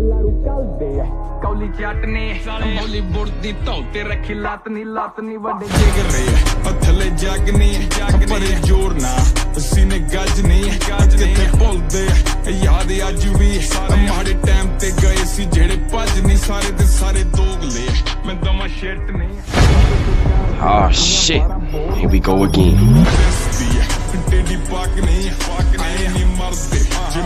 ਲਾਰੂ ਕਲਦੇ ਕੌਲੀ ਚਟਨੇ ਬਾਲੀਵੁੱਡ ਦੀ ਧੌ ਤੇ ਰੱਖੀ ਲੱਤ ਨੀ ਵੱਡੇ ਜਿਗਰੇ ਥੱਲੇ ਜੱਗ ਨਹੀਂ ਪਰੇ ਜੋਰ ਨਾ ਸੀਨੇ ਗੱਜ ਨਹੀਂ ਕਿੱਥੇ ਭੁੱਲਦੇ ਯਾਦ ਅੱਜ ਵੀ ਮਾੜੇ ਟਾਈਮ ਤੇ ਗਏ ਸੀ ਜਿਹੜੇ ਭੱਜ ਨਹੀਂ ਸਾਰੇ ਦੇ ਸਾਰੇ ਦੋਗਲੇ ਮੈਂ ਦਮਾ ਸ਼ਿਟ ਨਹੀਂ Oh shit, here we go again. ਟੇਡੀ ਪਾਕ ਨਹੀਂ ਮਰਦੇ ਜੇ